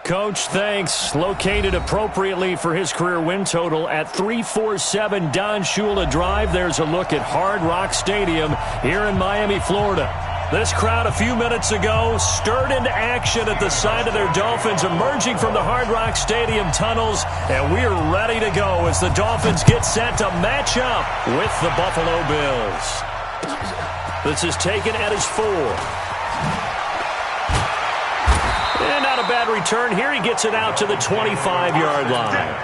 Coach, thanks. Located appropriately for his career win total at 347 Don Shula Drive. There's a look at Hard Rock Stadium here in Miami, Florida. This crowd a few minutes ago stirred into action at the side of their Dolphins emerging from the Hard Rock Stadium tunnels, and we're ready to go as the Dolphins get set to match up with the Buffalo Bills. This is taken at his 4. And not a bad return here. He gets it out to the 25-yard line.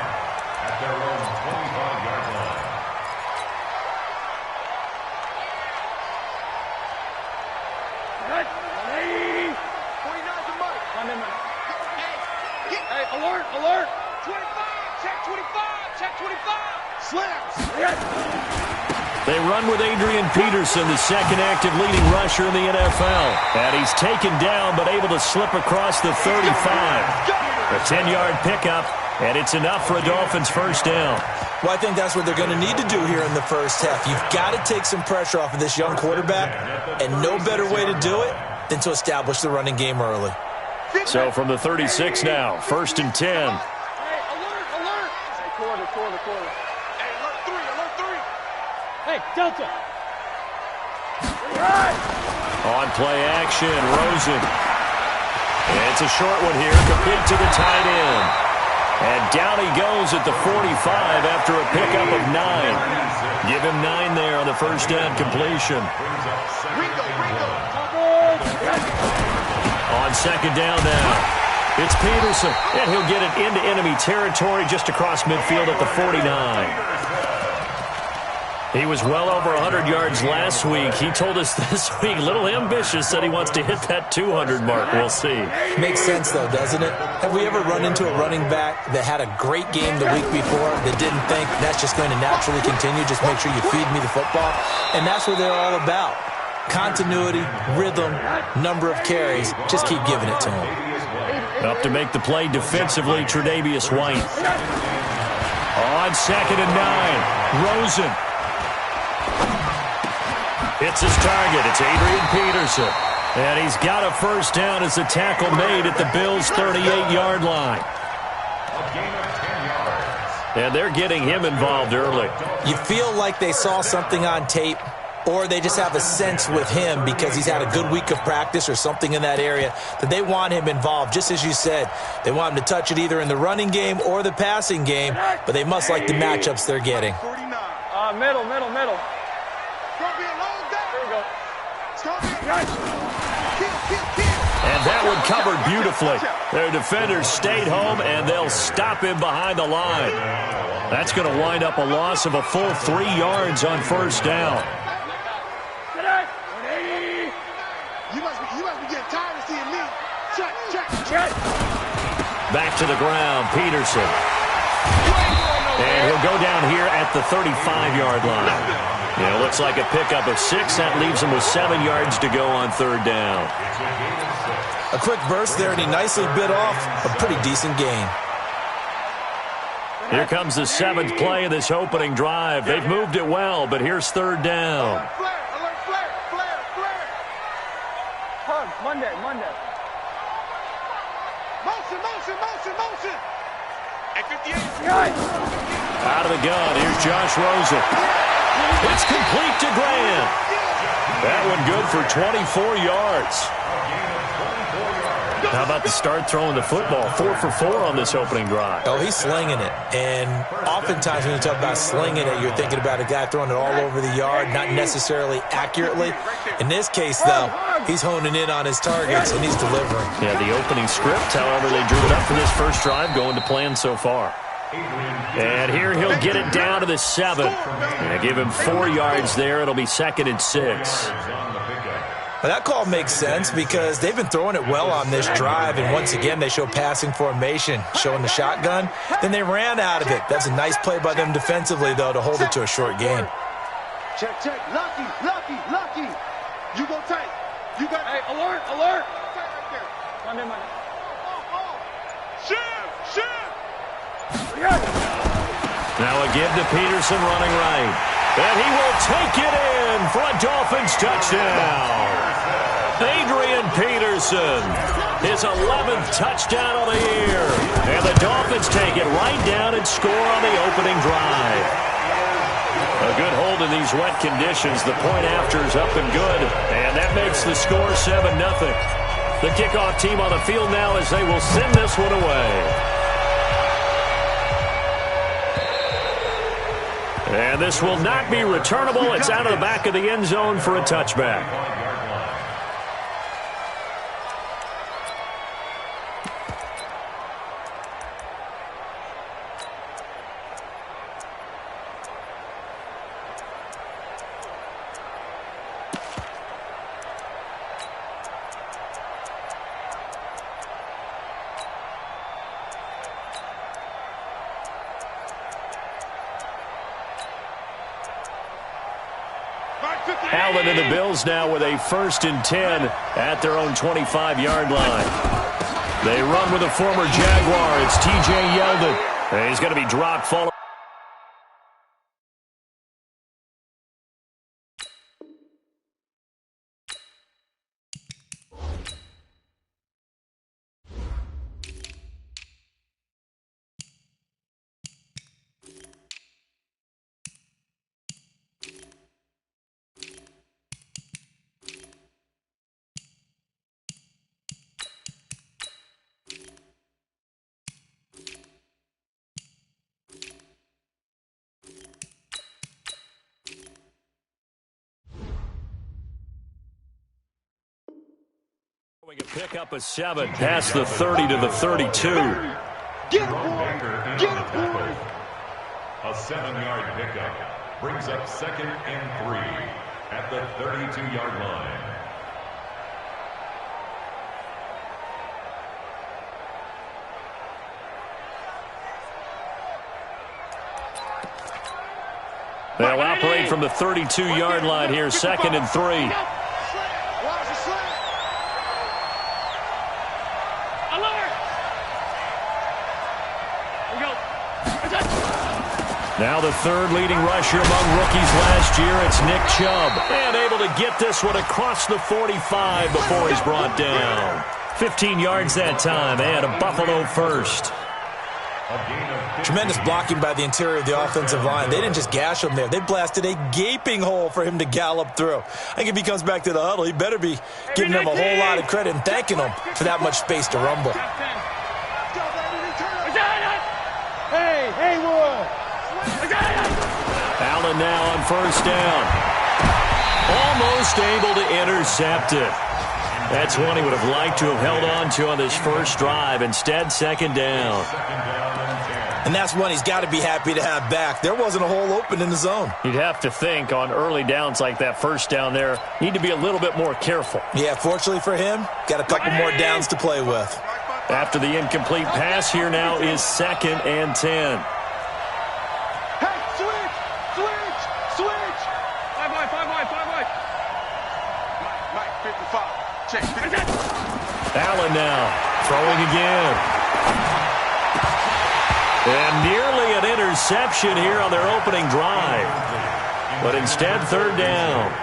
Hey, alert, alert. 25, check 25, check 25. Slams. They run with Adrian Peterson, the second active leading rusher in the NFL. And he's taken down but able to slip across the 35. A 10-yard pickup, and it's enough for a Dolphins first down. Well, I think that's what they're going to need to do here in the first half. You've got to take some pressure off of this young quarterback, and no better way to do it than to establish the running game early. So from the 36 now, 1st and 10. Hey, alert, alert. Hey, quarter. Hey, alert 3. Hey, Delta. On play action, Rosen. It's a short one here, complete to the tight end. And down he goes at the 45 after a pickup of 9. Give him 9 there on the first down completion. Ringo. On second down now, it's Peterson, and he'll get it into enemy territory just across midfield at the 49. He was well over 100 yards last week. He told us this week, a little ambitious, said he wants to hit that 200 mark. We'll see. Makes sense, though, doesn't it? Have we ever run into a running back that had a great game the week before that didn't think that's just going to naturally continue? Just make sure you feed me the football. And that's what they're all about. Continuity, rhythm, number of carries. Just keep giving it to him. Up to make the play defensively, Tre'Davious White. On 2nd and 9, Rosen. Hits his target. It's Adrian Peterson. And he's got a first down as the tackle made at the Bills' 38-yard line. And they're getting him involved early. You feel like they saw something on tape, or they just have a sense with him because he's had a good week of practice or something in that area that they want him involved. Just as you said, they want him to touch it either in the running game or the passing game, but they must like the matchups they're getting. Middle. It's going to be a long day. There we go. It's going to be a And that one covered beautifully. Their defenders stayed home, and they'll stop him behind the line. That's going to wind up a loss of a full 3 yards on first down. You must be getting tired of seeing me. Check. Back to the ground, Peterson. And he'll go down here at the 35-yard line. Yeah, looks like a pickup of 6. That leaves him with 7 yards to go on third down. A quick burst there, and he nicely bit off a pretty decent gain. Here comes the 7th play of this opening drive. They've moved it well, but here's third down. Alert, flare. Hug, Monday. Motion. At 58. Out of the gun, here's Josh Rosen. It's complete to Grant. That one good for 24 yards. How about the start throwing the football? 4 for 4 on this opening drive. Oh, he's slinging it. And oftentimes when you talk about slinging it, you're thinking about a guy throwing it all over the yard, not necessarily accurately. In this case, though, he's honing in on his targets, and he's delivering. Yeah, the opening script, however, they drew it up for this first drive, going to plan so far. And here he'll get it down to the 7. And give him 4 yards there. It'll be 2nd and 6. Well, that call makes sense because they've been throwing it well on this drive, and once again they show passing formation, showing the shotgun. Then they ran out of it. That's a nice play by them defensively, though, to hold it to a short gain. Check. Lucky. You go tight. You got. Hey, alert. Monday. Shift. Now a give to Peterson running right. And he will take it in for a Dolphins touchdown. Adrian Peterson, his 11th touchdown of the year. And the Dolphins take it right down and score on the opening drive. A good hold in these wet conditions. The point after is up and good. And that makes the score 7-0. The kickoff team on the field now as they will send this one away. And this will not be returnable. It's out of the back of the end zone for a touchback. Allen and the Bills now with a 1st and 10 at their own 25-yard line. They run with a former Jaguar. It's T.J. Yeldon. And he's going to be dropped following. We can pick up a 7 past the 30 to the 32. Get him, boy! Get him, boy! A 7-yard pickup brings up 2nd and 3 at the 32-yard line. They'll operate from the 32-yard line here, 2nd and 3. Now the 3rd leading rusher among rookies last year, it's Nick Chubb. And able to get this one across the 45 before he's brought down. 15 yards that time, and a Buffalo first. Tremendous blocking by the interior of the offensive line. They didn't just gash him there. They blasted a gaping hole for him to gallop through. I think if he comes back to the huddle, he better be giving them a whole lot of credit and thanking them for that much space to rumble. Hey, Wood! Allen now on 1st down. Almost able to intercept it. That's one he would have liked to have held on to on this first drive. Instead, 2nd down. And that's one he's got to be happy to have back. There wasn't a hole open in the zone. You'd have to think on early downs like that 1st down there, need to be a little bit more careful. Yeah, fortunately for him, got a couple more downs to play with. After the incomplete pass, here now is 2nd and 10. Hey, switch! 5 wide. Mike, 55. Check. Allen now, throwing again. And nearly an interception here on their opening drive. But instead, 3rd down.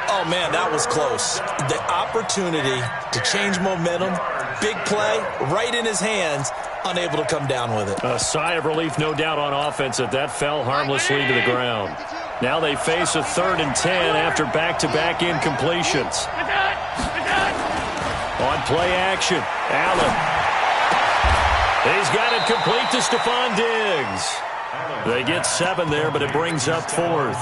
Oh, man, that was close. The opportunity to change momentum, big play, right in his hands, unable to come down with it. A sigh of relief, no doubt, on offense that fell harmlessly to the ground. Now they face a 3rd and 10 after back-to-back incompletions. On play action, Allen. He's got it complete to Stephon Diggs. They get 7 there, but it brings up 4th.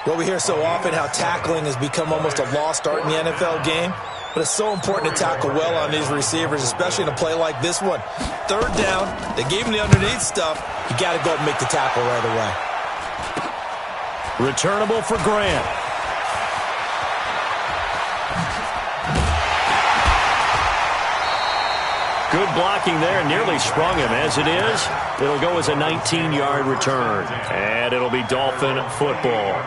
Well, we hear so often how tackling has become almost a lost art in the NFL game, but it's so important to tackle well on these receivers, especially in a play like this one. 3rd down, they gave him the underneath stuff. You got to go and make the tackle right away. Returnable for Grant. Good blocking there, nearly sprung him. As it is, it'll go as a 19-yard return. And it'll be Dolphin football.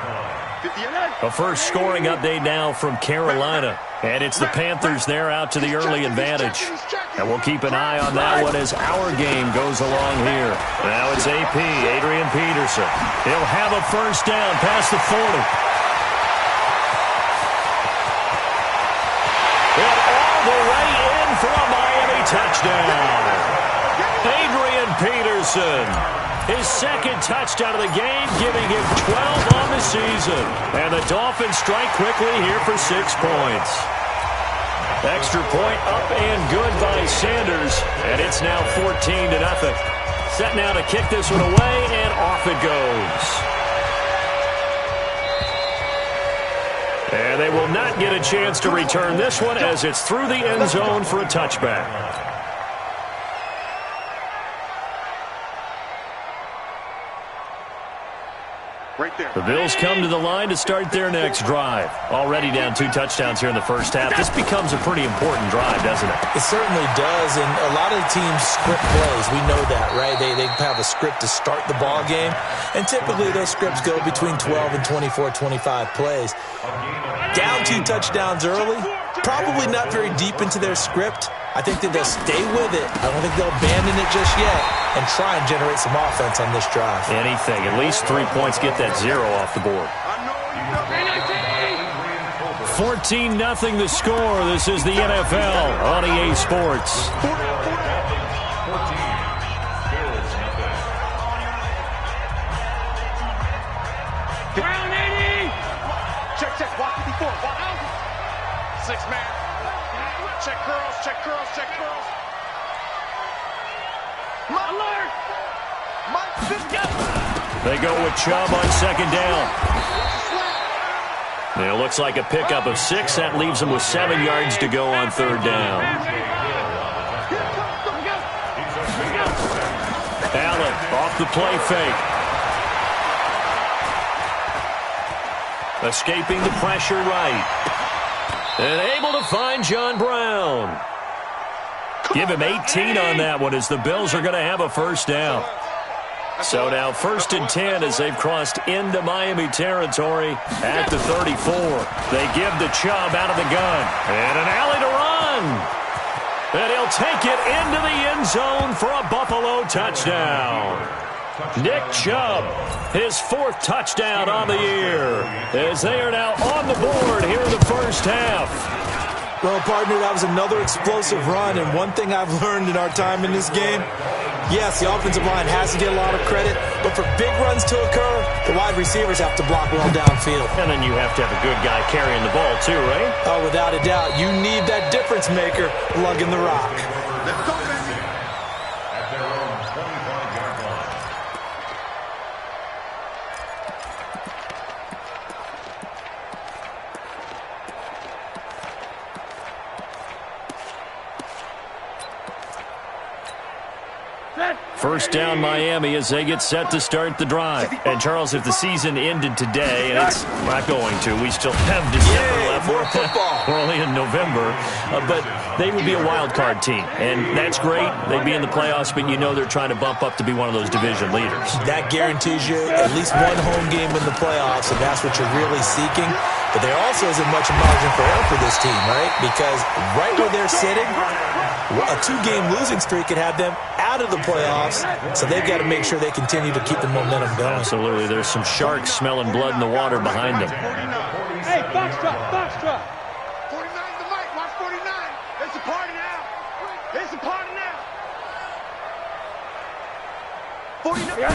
A first scoring update now from Carolina. And it's the Panthers there out to the early advantage. And we'll keep an eye on that one as our game goes along here. Now it's AP, Adrian Peterson. He'll have a 1st down past the 40. for a Miami touchdown. Adrian Peterson, his second touchdown of the game, giving him 12 on the season. And the Dolphins strike quickly here for 6 points. Extra point up and good by Sanders, and it's now 14-0. Set now to kick this one away, and off it goes. And they will not get a chance to return this one as it's through the end zone for a touchback. The Bills come to the line to start their next drive. Already down 2 touchdowns here in the first half. This becomes a pretty important drive, doesn't it? It certainly does, and a lot of teams script plays. We know that, right? They have a script to start the ball game, and typically those scripts go between 12 and 24, 25 plays. Down 2 touchdowns early, probably not very deep into their script. I think that they'll stay with it. I don't think they'll abandon it just yet and try and generate some offense on this drive. Anything. At least 3 points, get that 0 off the board. 14-0 the score. This is the NFL on EA Sports. Brown 80! Check, walk 54, walk out. 6-man. Check curls. Alert! They go with Chubb on second down. And it looks like a pickup of 6. That leaves them with 7 yards to go on third down. Allen off the play fake. Escaping the pressure right. And able to find John Brown. Give him 18 on that one as the Bills are going to have a first down. So now 1st and 10 as they've crossed into Miami territory at the 34. They give the Chubb out of the gun. And an alley to run. And he'll take it into the end zone for a Buffalo touchdown. Nick Chubb, his 4th touchdown on the year, as they are now on the board here in the first half. Well, partner, that was another explosive run, and one thing I've learned in our time in this game, yes, the offensive line has to get a lot of credit, but for big runs to occur, the wide receivers have to block well downfield. And then you have to have a good guy carrying the ball too, right? Oh, without a doubt. You need that difference maker lugging the rock. Let's go, baby. At their own 25-yard line. First down Miami as they get set to start the drive. And Charles, if the season ended today, and it's not going to, we still have December left. More football. We're only in November, but they would be a wild card team, and that's great. They'd be in the playoffs, but you know they're trying to bump up to be one of those division leaders. That guarantees you at least one home game in the playoffs, and that's what you're really seeking. But there also isn't much margin for error for this team, right? Because right where they're sitting, a 2-game losing streak could have them out of the playoffs, so they've got to make sure they continue to keep the momentum going. Absolutely. There's some sharks smelling blood in the water behind them. Hey, box drop. 49 the mic, watch 49. It's a party now. 49.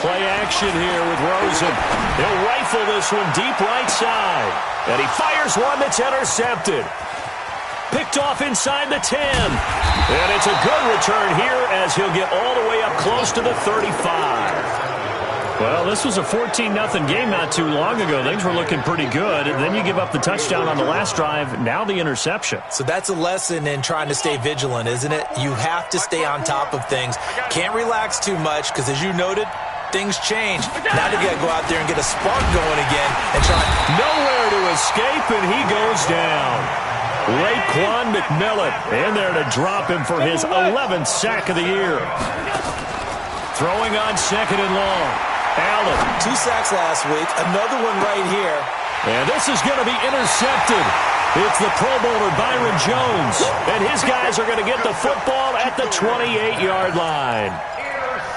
Play action here with Rosen. He'll rifle this one deep right side. And he fires one that's intercepted. Picked off inside the 10. And it's a good return here as he'll get all the way up close to the 35. Well, this was a 14-0 game not too long ago. Things were looking pretty good. And then you give up the touchdown on the last drive. Now the interception. So that's a lesson in trying to stay vigilant, isn't it? You have to stay on top of things. Can't relax too much because, as you noted, things change. Now they got to go out there and get a spark going again and try. Nowhere to escape, and he goes down. Raekwon McMillan in there to drop him for his 11th sack of the year. Throwing on second and long. Allen. 2 sacks last week. Another one right here. And this is going to be intercepted. It's the Pro Bowler Byron Jones. And his guys are going to get the football at the 28-yard line.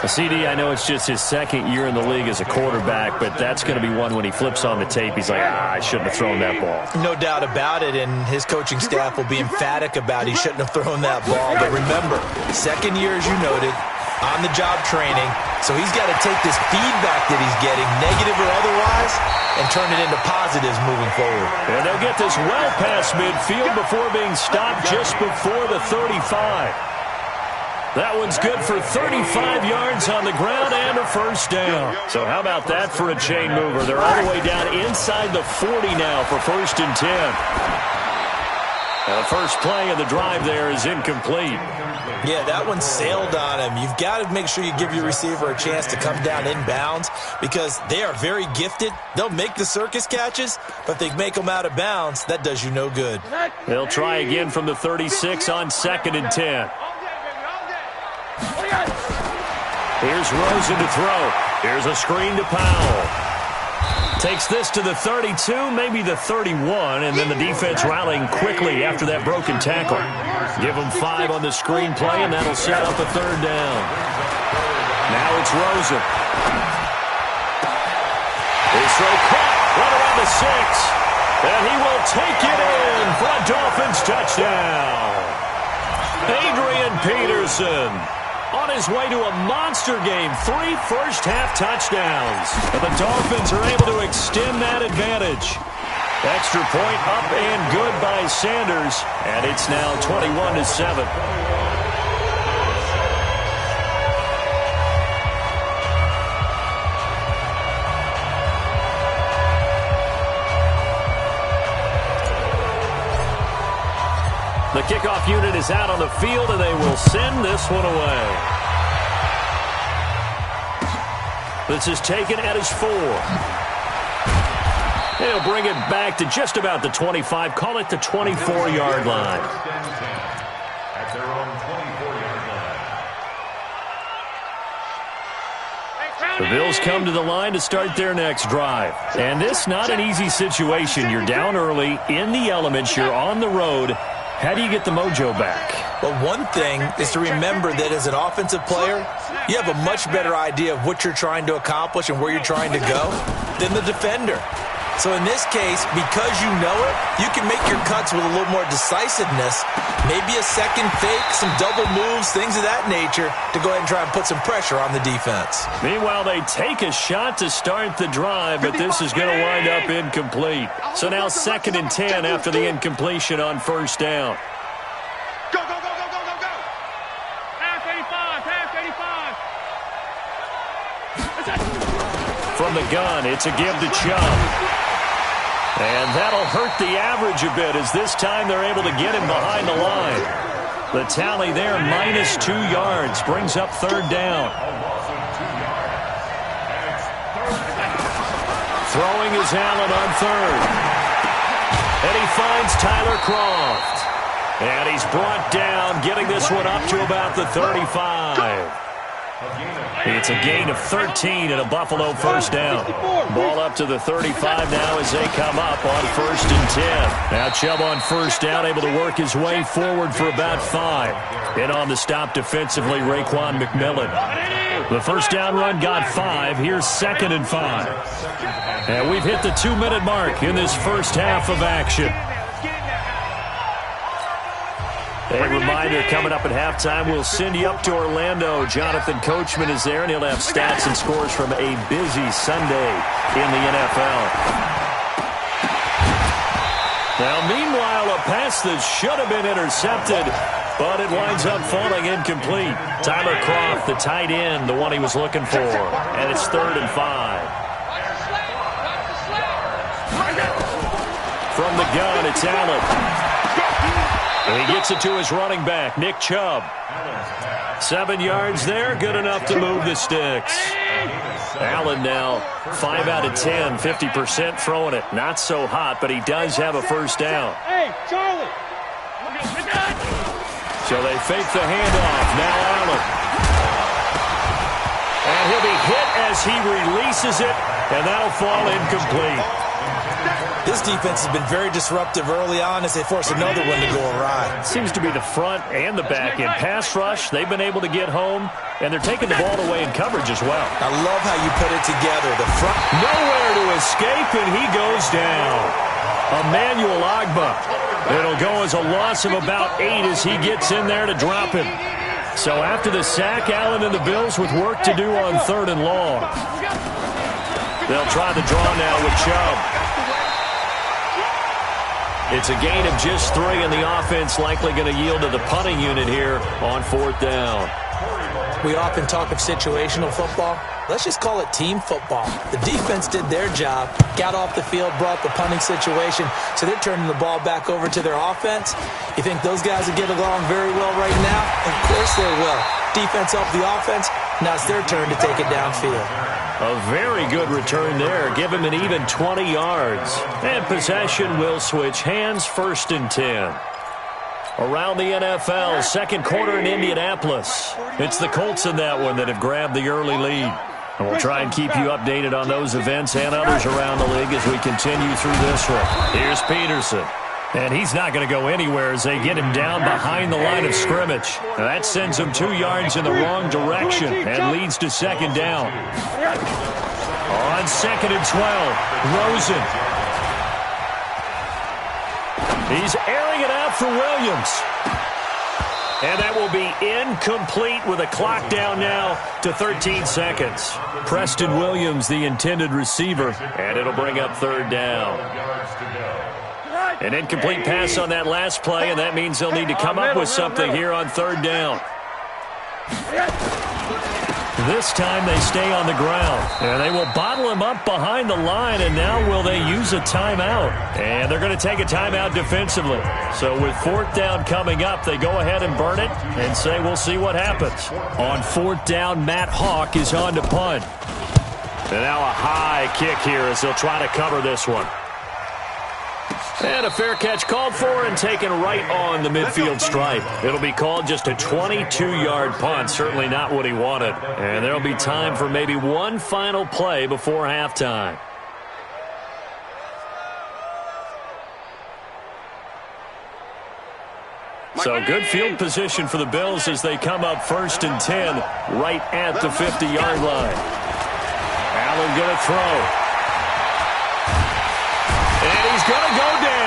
CD, I know it's just his second year in the league as a quarterback, but that's going to be one when he flips on the tape. He's like, I shouldn't have thrown that ball. No doubt about it, and his coaching staff will be emphatic about he shouldn't have thrown that ball. But remember, second year, as you noted, on-the-job training, so he's got to take this feedback that he's getting, negative or otherwise, and turn it into positives moving forward. And they'll get this well past midfield before being stopped just before the 35. That one's good for 35 yards on the ground and a first down. So how about that for a chain mover? They're all the way down inside the 40 now for 1st and 10. And the first play of the drive there is incomplete. Yeah, that one sailed on him. You've got to make sure you give your receiver a chance to come down inbounds because they are very gifted. They'll make the circus catches, but if they make them out of bounds, that does you no good. They'll try again from the 36 on 2nd and 10. Here's Rosen to throw. Here's a screen to Powell. Takes this to the 32, maybe the 31, and then the defense rallying quickly after that broken tackle. Give them 5 on the screen play, and that'll set up a 3rd down. Now it's Rosen. His throw caught right around the 6, and he will take it in for a Dolphins touchdown. Adrian Peterson on his way to a monster game, 3 first-half touchdowns. And the Dolphins are able to extend that advantage. Extra point up and good by Sanders, and it's now 21-7. The kickoff unit is out on the field, and they will send this one away. This is taken at his 4. They'll bring it back to just about the 25, call it the 24-yard line. At their own 24-yard line. The Bills come to the line to start their next drive. And this not an easy situation. You're down early, in the elements, you're on the road. How do you get the mojo back? Well, one thing is to remember that as an offensive player, you have a much better idea of what you're trying to accomplish and where you're trying to go than the defender. So in this case, because you know it, you can make your cuts with a little more decisiveness, maybe a second fake, some double moves, things of that nature, to go ahead and try and put some pressure on the defense. Meanwhile, they take a shot to start the drive, but this is going to wind up incomplete. So now 2nd and 10 after the incompletion on 1st down. Go, go, go, go, go, go, go. Pass 85, pass 85. From the gun, it's a give to Chubb. And that'll hurt the average a bit as this time they're able to get him behind the line. The tally there, -2 yards, brings up 3rd down. Throwing is Allen on 3rd. And he finds Tyler Kroft. And he's brought down, getting this one up to about the 35. It's a gain of 13 and a Buffalo 1st down. Ball up to the 35 now as they come up on 1st and 10. Now Chubb on 1st down, able to work his way forward for about 5. In on the stop defensively, Raekwon McMillan. The 1st down run got 5. Here's 2nd and 5. And we've hit the 2-minute mark in this first half of action. A reminder, coming up at halftime, we'll send you up to Orlando. Jonathan Coachman is there, and he'll have stats and scores from a busy Sunday in the NFL. Now, meanwhile, a pass that should have been intercepted, but it winds up falling incomplete. Tyler Kroft, the tight end, the one he was looking for. And it's 3rd and 5. From the gun, it's Allen. And he gets it to his running back, Nick Chubb. 7 yards there, good enough to move the sticks. Allen now 5 out of 10, 50% throwing it. Not so hot, but he does have a 1st down. Hey, Charlie. So they fake the handoff. Now Allen. And he'll be hit as he releases it, and that'll fall incomplete. This defense has been very disruptive early on as they force another one to go awry. Seems to be the front and the back. In pass rush, they've been able to get home, and they're taking the ball away in coverage as well. I love how you put it together. The front. Nowhere to escape, and he goes down. Emmanuel Agba. It'll go as a loss of about 8 as he gets in there to drop him. So after the sack, Allen and the Bills with work to do on 3rd and long. They'll try the draw now with Chubb. It's a gain of just 3, and the offense likely going to yield to the punting unit here on 4th down. We often talk of situational football. Let's just call it team football. The defense did their job, got off the field, brought the punting situation, so they're turning the ball back over to their offense. You think those guys will get along very well right now? Of course they will. Defense helped the offense. Now it's their turn to take it downfield. A very good return there. Give him an even 20 yards. And possession will switch hands, 1st and 10. Around the NFL, 2nd quarter in Indianapolis. It's the Colts in that one that have grabbed the early lead. And we'll try and keep you updated on those events and others around the league as we continue through this one. Here's Peterson. And he's not going to go anywhere as they get him down behind the line of scrimmage. Now that sends him 2 yards in the wrong direction and leads to 2nd down. On 2nd and 12, Rosen. He's airing it out for Williams. And that will be incomplete with a clock down now to 13 seconds. Preston Williams, the intended receiver, and it'll bring up 3rd down. An incomplete pass on that last play, and that means they'll need to come up with something here on 3rd down. This time they stay on the ground, and they will bottle him up behind the line, and now will they use a timeout? And they're going to take a timeout defensively. So with 4th down coming up, they go ahead and burn it and say we'll see what happens. On 4th down, Matt Hawk is on to punt. And now a high kick here as they'll try to cover this one. And a fair catch called for and taken right on the midfield stripe. It'll be called just a 22-yard punt. Certainly not what he wanted. And there'll be time for maybe one final play before halftime. So good field position for the Bills as they come up 1st and 10 right at the 50-yard line. Allen going to throw. And he's going to go down.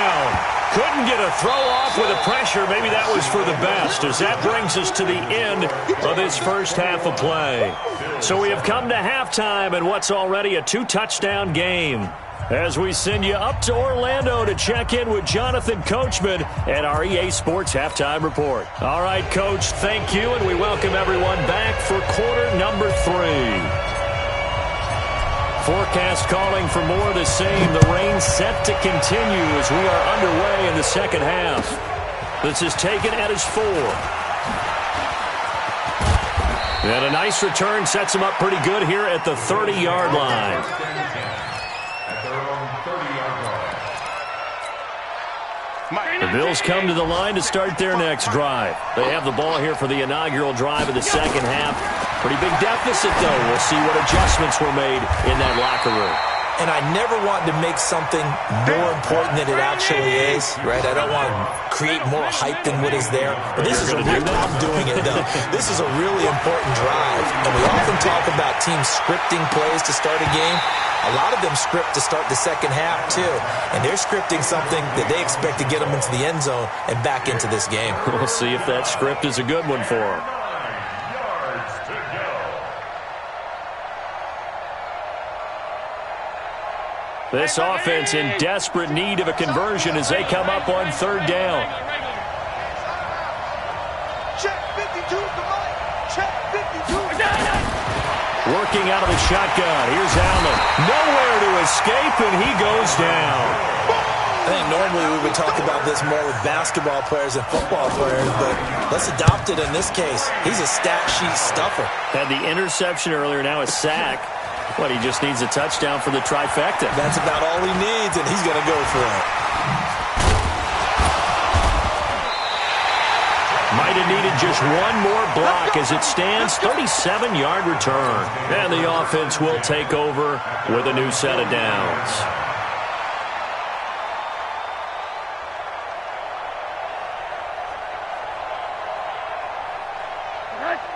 Couldn't get a throw off with the pressure. Maybe that was for the best, as that brings us to the end of this first half of play. So we have come to halftime in what's already a 2-touchdown game, as we send you up to Orlando to check in with Jonathan Coachman at our EA Sports Halftime Report. All right, Coach, thank you, and we welcome everyone back for quarter number 3. Forecast calling for more of the same. The rain set to continue as we are underway in the second half. This is taken at his 4. And a nice return sets him up pretty good here at the 30-yard line. The Bills come to the line to start their next drive. They have the ball here for the inaugural drive of the second half. Pretty big deficit, though. We'll see what adjustments were made in that locker room. And I never want to make something more important than it actually is, right? I don't want to create more hype than what is there. But this is I'm doing it, though. This is a really important drive. And we often talk about teams scripting plays to start a game. A lot of them script to start the second half, too. And they're scripting something that they expect to get them into the end zone and back into this game. We'll see if that script is a good one for them. This offense in desperate need of a conversion as they come up on 3rd down. Check 52 is the mic. Check 52. Working out of the shotgun. Here's Allen. Nowhere to escape, and he goes down. I think normally we would talk about this more with basketball players and football players, but let's adopt it in this case. He's a stat sheet stuffer. Had the interception earlier, now a sack. But he just needs a touchdown for the trifecta. That's about all he needs, and he's going to go for it. Might have needed just one more block as it stands. 37-yard return. And the offense will take over with a new set of downs.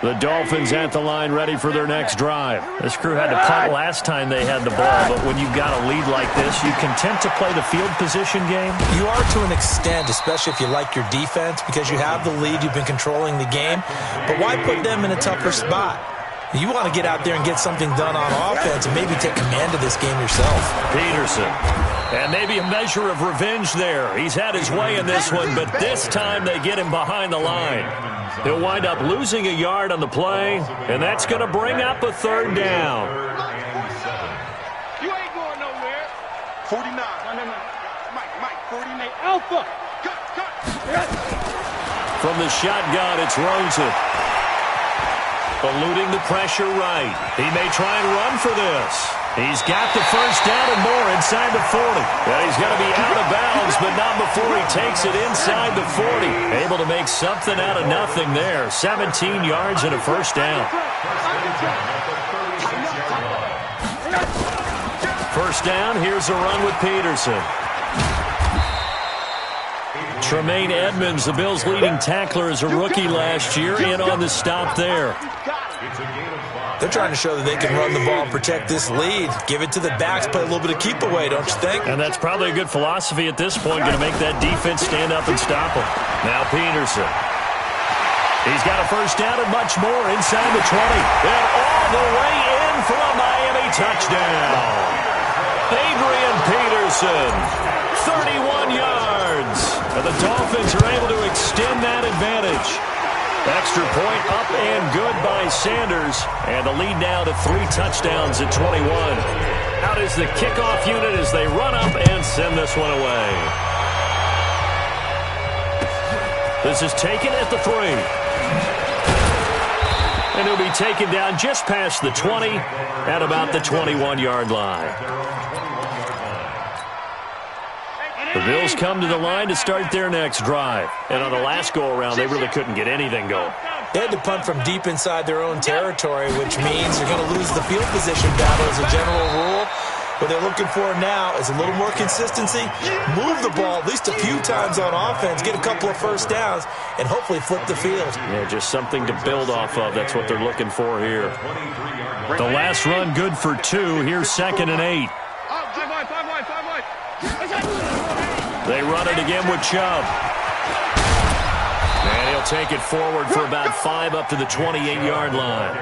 The Dolphins at the line ready for their next drive. This crew had to punt last time they had the ball, but when you've got a lead like this, you content to play the field position game? You are to an extent, especially if you like your defense, because you have the lead, you've been controlling the game. But why put them in a tougher spot? You want to get out there and get something done on offense and maybe take command of this game yourself. Peterson. And maybe a measure of revenge there. He's had his way in this one, but this time they get him behind the line. He'll wind up losing a yard on the play, and that's going to bring up a third down. You ain't going nowhere. 49. No. Mike, 49. Alpha. Cut. From the shotgun, it's Rosen. Eluding the pressure right. He may try and run for this. He's got the first down and more inside the 40. And he's going to be out of bounds, but not before he takes it inside the 40. Able to make something out of nothing there. 17 yards and a first down. First down, here's a run with Peterson. Tremaine Edmonds, the Bills' leading tackler, as a rookie last year, in on the stop there. They're trying to show that they can run the ball and protect this lead. Give it to the backs, play a little bit of keep away, don't you think? And that's probably a good philosophy at this point, going to make that defense stand up and stop them. Now Peterson. He's got a first down and much more inside the 20. And all the way in for a Miami touchdown. Adrian Peterson, 31 yards. And the Dolphins are able to extend that advantage. Extra point up and good by Sanders. And the lead now to 3 touchdowns at 21. Out is the kickoff unit as they run up and send this one away. This is taken at the 3. And he'll be taken down just past the 20 at about the 21-yard line. The Bills come to the line to start their next drive. And on the last go-around, they really couldn't get anything going. They had to punt from deep inside their own territory, which means they're going to lose the field position battle as a general rule. What they're looking for now is a little more consistency, move the ball at least a few times on offense, get a couple of first downs, and hopefully flip the field. Yeah, just something to build off of. That's what they're looking for here. The last run good for 2. Here's 2nd and 8. They run it again with Chubb. And he'll take it forward for about 5 up to the 28-yard line.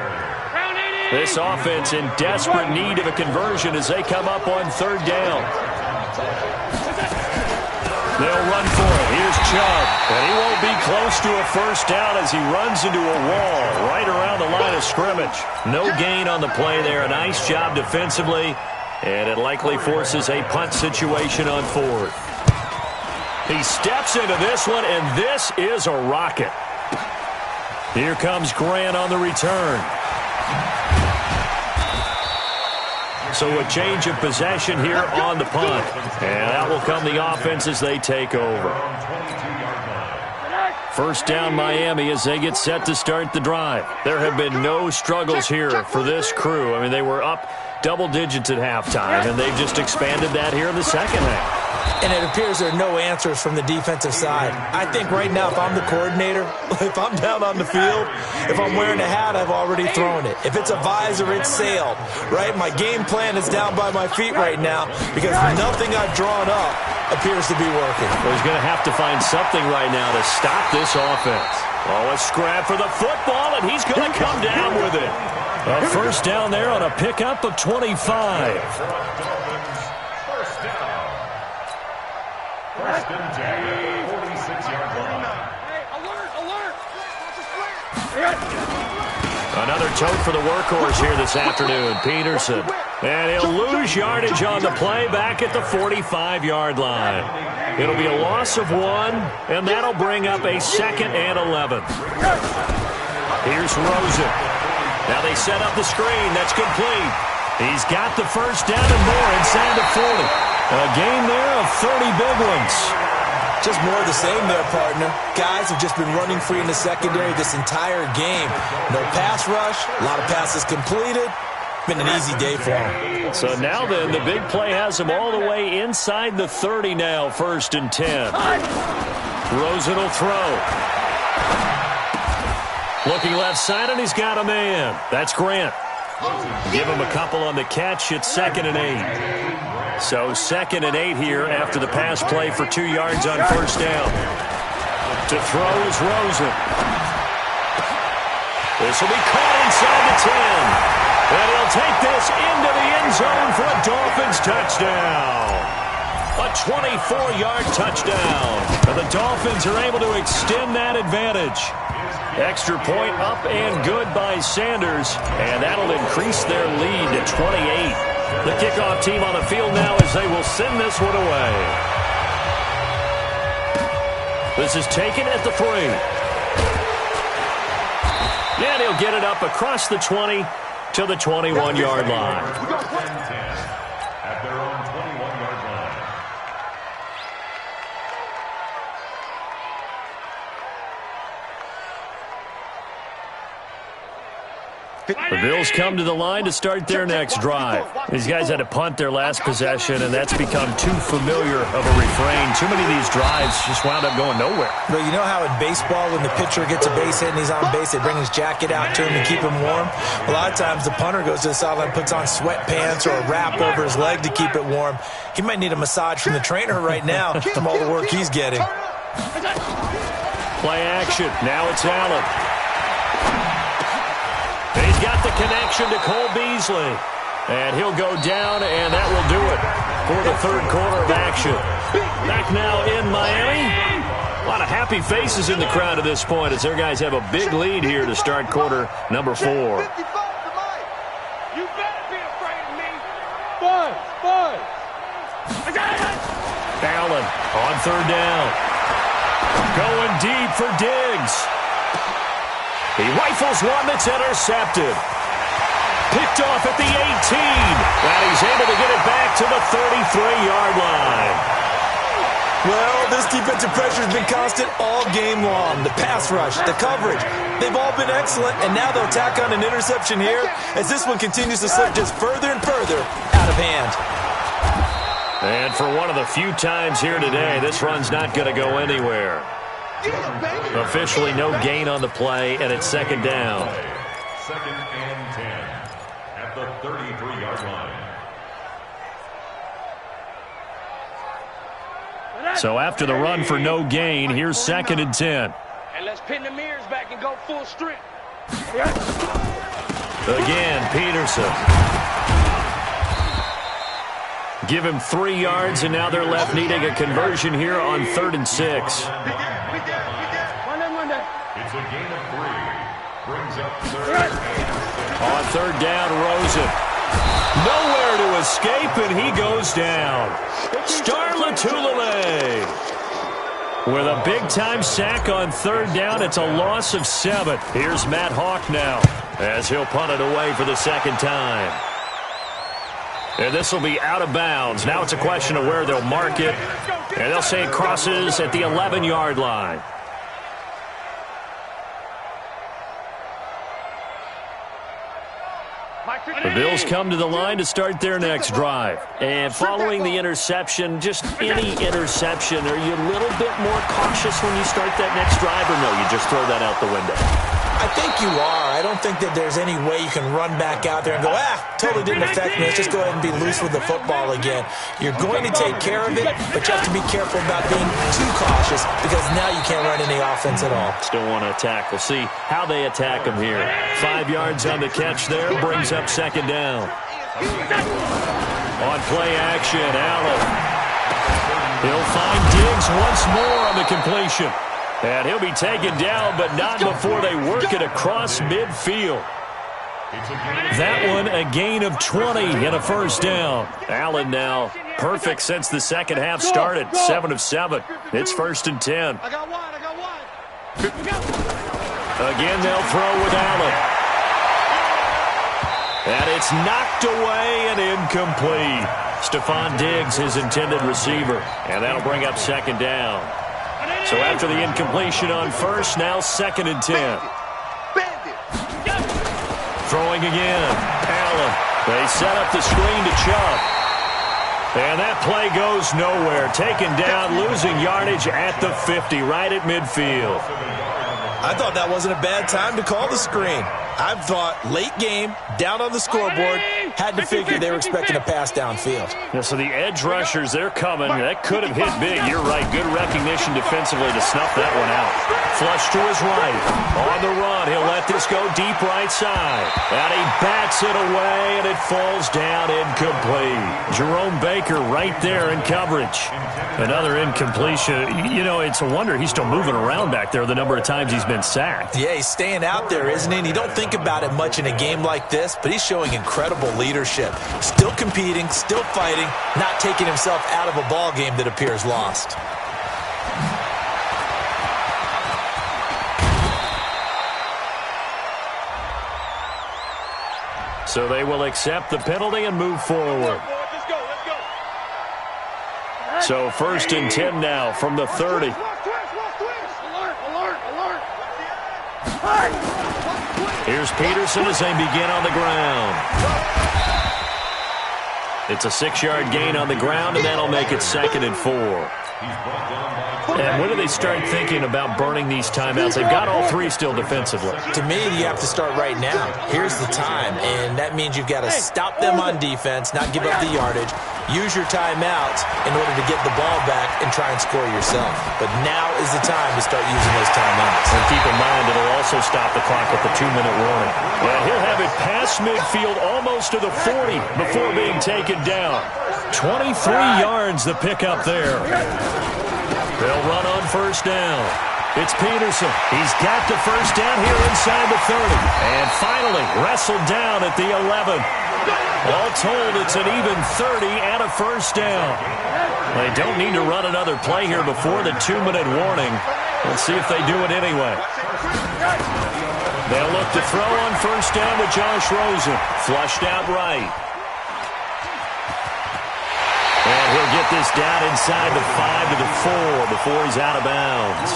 This offense in desperate need of a conversion as they come up on 3rd down. They'll run for it. Here's Chubb. And he won't be close to a first down as he runs into a wall right around the line of scrimmage. No gain on the play there. A nice job defensively. And it likely forces a punt situation on 4th. He steps into this one, and this is a rocket. Here comes Grant on the return. So a change of possession here on the punt. And that will come the offense as they take over. First down Miami as they get set to start the drive. There have been no struggles here for this crew. I mean, they were up double digits at halftime, and they've just expanded that here in the second half. And it appears there are no answers from the defensive side. I think right now, if I'm the coordinator, if I'm down on the field, if I'm wearing a hat, I've already thrown it. If it's a visor, it's sailed, right? My game plan is down by my feet right now because nothing I've drawn up appears to be working. Well, he's going to have to find something right now to stop this offense. Oh, a scrap for the football, and he's going to come down with it. A first down there on a pickup of 25. First and 10, 46-yard line. Hey, alert! Another tote for the workhorse here this afternoon, Peterson. And he'll lose yardage on the play back at the 45-yard line. It'll be a loss of 1, and that'll bring up a 2nd and 11. Here's Rosen. Now they set up the screen. That's complete. He's got the first down and more inside the 40. A game there of 30 big ones. Just more of the same there, partner. Guys have just been running free in the secondary this entire game. No pass rush, a lot of passes completed. Been an easy day for them. So now then, the big play has them all the way inside the 30 now, 1st and 10. Rosen will throw. Looking left side, and he's got a man. That's Grant. Give him a couple on the catch. It's 2nd and 8. So 2nd and 8 here after the pass play for 2 yards on first down. To throw is Rosen. This will be caught inside the 10. And he'll take this into the end zone for a Dolphins touchdown. A 24-yard touchdown. And the Dolphins are able to extend that advantage. Extra point up and good by Sanders. And that'll increase their lead to 28. The kickoff team on the field now as they will send this one away. This is taken at the 3. And he'll get it up across the 20 to the 21-yard line. At their own 21-yard line. The Bills come to the line to start their next drive. These guys had to punt their last possession, and that's become too familiar of a refrain. Too many of these drives just wound up going nowhere. But you know how in baseball, when the pitcher gets a base hit and he's on base, they bring his jacket out to him to keep him warm? A lot of times the punter goes to the sideline, puts on sweatpants or a wrap over his leg to keep it warm. He might need a massage from the trainer right now from all the work he's getting. Play action. Now it's Allen. And he's got the connection to Cole Beasley. And he'll go down, and that will do it for the third quarter of action. Back now in Miami. A lot of happy faces in the crowd at this point as their guys have a big lead here to start quarter number 4. You better be afraid of me. Bud. Allen on third down. Going deep for Diggs. He rifles one that's intercepted. Picked off at the 18. And he's able to get it back to the 33-yard line. Well, this defensive pressure has been constant all game long. The pass rush, the coverage, they've all been excellent, and now they'll tack on an interception here as this one continues to slip just further and further out of hand. And for one of the few times here today, this run's not going to go anywhere. Officially no gain on the play, and it's 2nd down. 2nd and 10 at the 33-yard line. So after the run for no gain, here's 2nd and 10. And let's pin the mirrors back and go full strength. Again, Peterson. Give him 3 yards, and now they're left needing a conversion here on 3rd and 6. It's a gain of 3. Brings up 3rd. On 3rd down, Rosen. Nowhere to escape, and he goes down. Star Latulele with a big-time sack on 3rd down. It's a loss of 7. Here's Matt Hawk now as he'll punt it away for the 2nd time. And this will be out of bounds. Now it's a question of where they'll mark it. And they'll say it crosses at the 11-yard line. The Bills come to the line to start their next drive. And following the interception, just any interception, are you a little bit more cautious when you start that next drive, or no, you just throw that out the window? I think you are. I don't think that there's any way you can run back out there and go, totally didn't affect me. Let's just go ahead and be loose with the football again. You're going to take care of it, but you have to be careful about being too cautious because now you can't run any offense at all. Still want to attack. We'll see how they attack him here. 5 yards on the catch there, brings up 2nd down. On play action, Allen. He'll find Diggs once more on the completion. And he'll be taken down, but not before they work it across midfield. That one, a gain of 20 and a 1st down. Allen now perfect since the second half started. 7 of 7. It's 1st and 10. I got one. Again, they'll throw with Allen. And it's knocked away and incomplete. Stephon Diggs, his intended receiver. And that'll bring up 2nd down. So after the incompletion on 1st, now 2nd and 10. Throwing again. Allen. They set up the screen to Chubb. And that play goes nowhere. Taken down, losing yardage at the 50, right at midfield. I thought that wasn't a bad time to call the screen. I thought late game, down on the scoreboard, had to figure they were expecting a pass downfield. Yeah, so the edge rushers, they're coming. That could have hit big. You're right. Good recognition defensively to snuff that one out. Flush to his right. On the run, he'll let this go deep right side. And he bats it away, and it falls down incomplete. Jerome Baker right there in coverage. Another incompletion. You know, it's a wonder he's still moving around back there the number of times he's been sacked. Yeah, he's staying out there, isn't he? And you don't think about it much in a game like this, but he's showing incredible leadership. Still competing, still fighting, not taking himself out of a ball game that appears lost. So they will accept the penalty and move forward. So 1st and 10 now from the 30. Here's Peterson as they begin on the ground. It's a 6-yard gain on the ground, and that'll make it 2nd and 4. And when do they start thinking about burning these timeouts? They've got all 3 still defensively. To me, you have to start right now. Here's the time, and that means you've got to stop them on defense, not give up the yardage, use your timeouts in order to get the ball back and try and score yourself. But now is the time to start using those timeouts. And keep in mind, it'll also stop the clock at the 2-minute warning. And he'll have it past midfield almost to the 40 before being taken down. 23 yards the pickup there. They'll run on 1st down. It's Peterson. He's got the 1st down here inside the 30. And finally wrestled down at the 11. All told, it's an even 30 and a 1st down. They don't need to run another play here before the 2-minute warning. Let's see if they do it anyway. They'll look to throw on 1st down to Josh Rosen. Flushed out right. And he'll get this down inside the 5 to the 4 before he's out of bounds.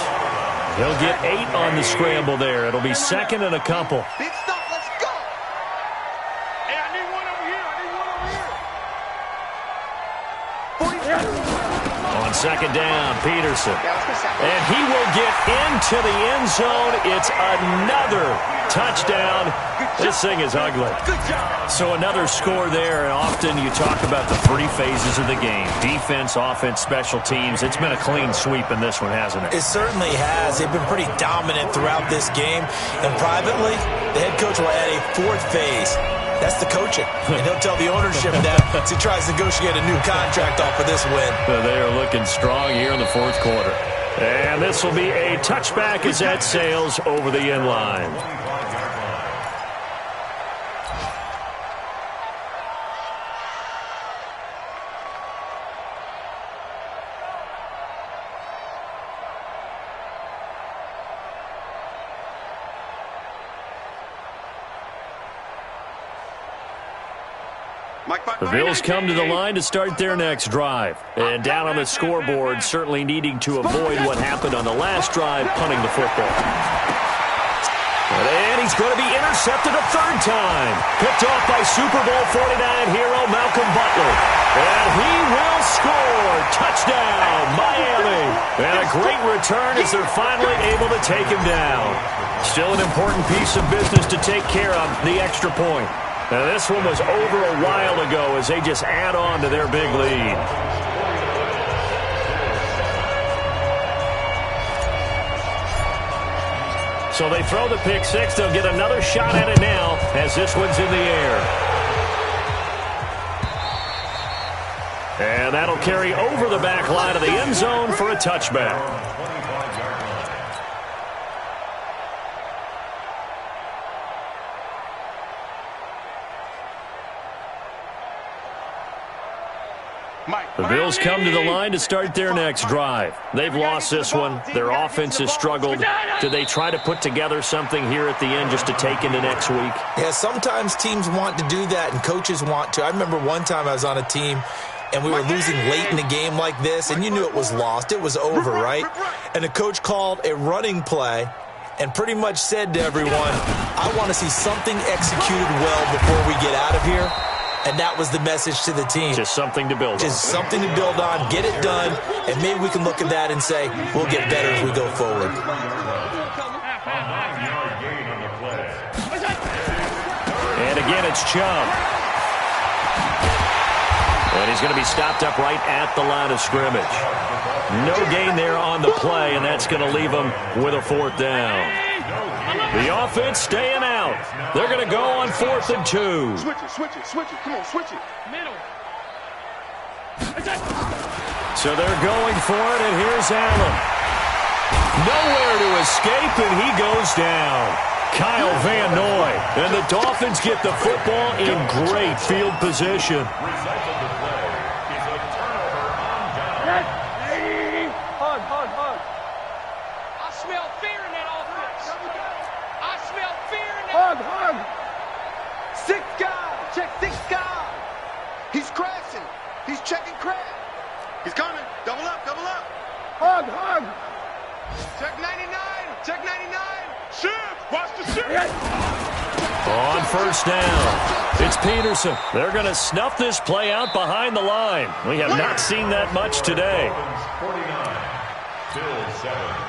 He'll get 8 on the scramble there. It'll be 2nd and a couple. Big stop, let's go. Hey, I need one over here. On 2nd down, Peterson. And he will get into the end zone. It's another touchdown. This thing is ugly. So another score there, and often you talk about the 3 phases of the game. Defense, offense, special teams. It's been a clean sweep in this one, hasn't it? It certainly has. They've been pretty dominant throughout this game. And privately, the head coach will add a 4th phase. That's the coaching. And he'll tell the ownership that as he tries to negotiate a new contract off of this win. They are looking strong here in the 4th quarter. And this will be a touchback as that sails over the end line. The Bills come to the line to start their next drive. And down on the scoreboard, certainly needing to avoid what happened on the last drive, punting the football. And he's going to be intercepted a 3rd time. Picked off by Super Bowl 49 hero Malcolm Butler. And he will score. Touchdown, Miami. And a great return as they're finally able to take him down. Still an important piece of business to take care of, the extra point. Now, this one was over a while ago as they just add on to their big lead. So they throw the pick 6. They'll get another shot at it now as this one's in the air. And that'll carry over the back line of the end zone for a touchback. The Bills come to the line to start their next drive. They've lost this one. Their offense has struggled. Do they try to put together something here at the end just to take into next week? Yeah, sometimes teams want to do that and coaches want to. I remember one time I was on a team and we were losing late in the game like this, and you knew it was lost. It was over, right? And the coach called a running play and pretty much said to everyone, I want to see something executed well before we get out of here. And that was the message to the team. Just something to build on. Just something to build on, get it done, and maybe we can look at that and say, we'll get better as we go forward. Again, it's Chubb. And he's going to be stopped up right at the line of scrimmage. No gain there on the play, and that's going to leave him with a 4th down. The offense staying out. They're going to go on 4th and 2. Switch it, switch it, switch it. Come on, switch it. Middle. So they're going for it, and here's Allen. Nowhere to escape, and he goes down. Kyle Van Noy. And the Dolphins get the football in great field position. Result of the play is a turnover on down. Hug. I smell fear in that offense. I smell fear in that. Hug. 6 guys. Check 6 guys. He's crashing. He's checking crash. He's coming. Double up. Hug. Check 99. Check 99. Shift. Watch the shift. On 1st down, it's Peterson. They're going to snuff this play out behind the line. We have not seen that much today. 49, still 7.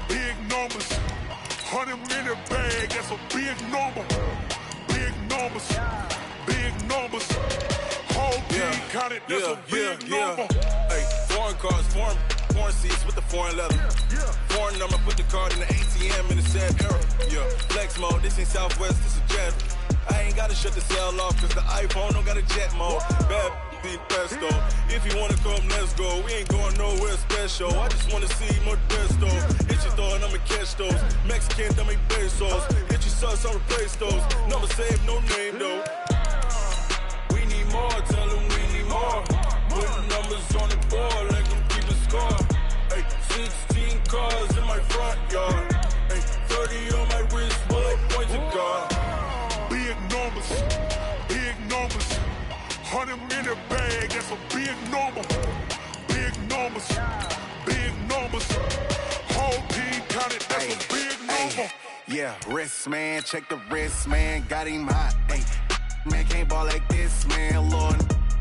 Big numbers. 100 in the bag, that's a big number. Big numbers. Big numbers. Whole team counted, that's a big number. Hey, foreign cars, foreign seats with the foreign leather. Foreign number, put the card in the ATM in the sad era. Yeah, flex mode, this ain't Southwest, this is Jet. I ain't gotta shut the cell off, cause the iPhone don't got a jet mode. Bad be pesto. If you wanna come, let's go. We ain't going nowhere special. I just wanna see more pesto. Hit your thought, I'ma catch those. Mexican, dummy pesos. Hit your sauce, I'll replace those. Number save, no name though. We need more, tell them we need more. Put numbers on the board like big number. Big numbers. Big numbers. Whole team counted, that's a big number. Yeah, wrist, man. Check the wrist, man. Got him hot. Ay, man, can't ball like this, man. Lord,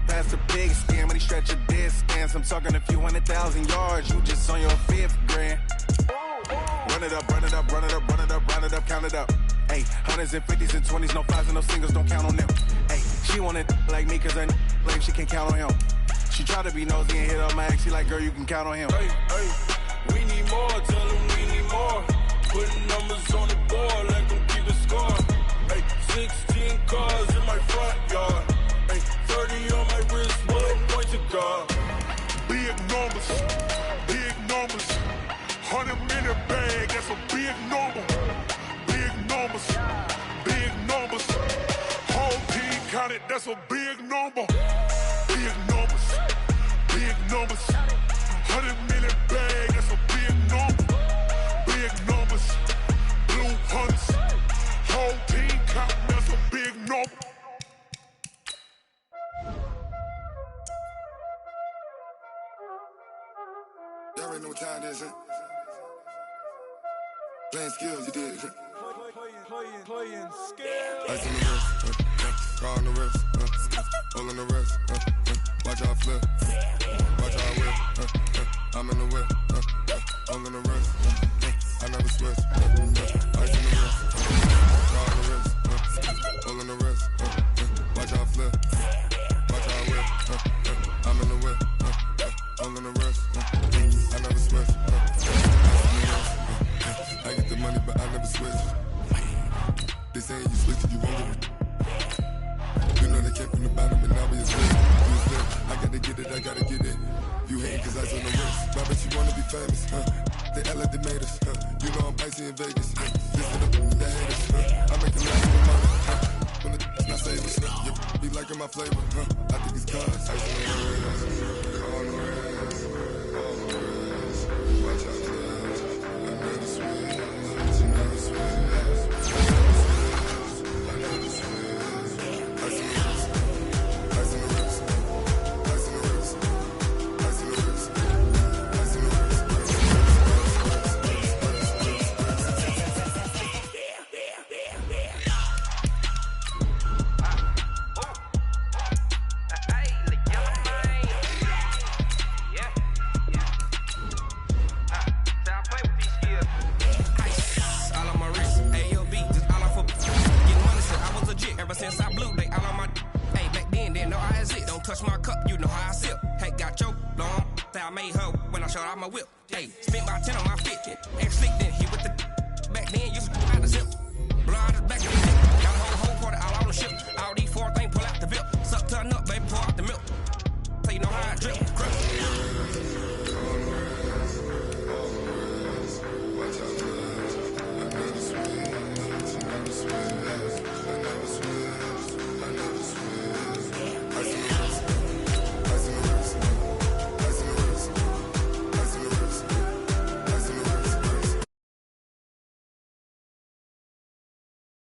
pass the big skin, but he stretch a distance. I'm talking a few 100,000 yards. You just on your 5th grand. Run it up, run it up, run it up, run it up, run it up, count it up. Ay, hundreds and 50s and 20s, no 5s and no singles, don't count on them. Ay, she want it like me, cause her like she can count on him. She try to be nosy and hit up my ex, she like, girl, you can count on him. Hey, hey, we need more, tell them we need more. Putting numbers on the board, like them keep a score. Hey, 16 cars in my front yard. Hey, 30 on my wrist, what point to guard. Big numbers. Big numbers. 100 minute bag, that's a big number. Big numbers. Big numbers. Whole team counted, that's a big number. Big numbers. Big numbers. 100 minute bag, that's a big number. Big numbers. Blue hunts. Whole team counting, that's a big number. Y'all already know what time it is, huh? Playing skills, you did. Playing skills. Ice on the wrist, car on the wrist, hole in the wrist, watch how I flip, watch how I whip, I'm in the whip, hole in the wrist, I never switch, ice on the wrist, car on the wrist, hole in the wrist, watch how I flip, watch how I whip, I'm in the whip, hole in the wrist, I never switch, I get the money but I never switch. They saying you switch it, you won't get it. You know they came from the bottom and now we a switch. You a slip, I gotta get it, I gotta get it. You hating cause I on the wrist. I bet you wanna be famous, They act like they made us, You know I'm icy in Vegas, Listen to the haters, I make a lot of money, When it's not savers, You be liking my flavor, I think it's cause ice on the wrist, on the wrist, on the wrist. Watch out, I never switch, I never switch. I made her when I showed out my whip. Hey, spent about 10 on my fit.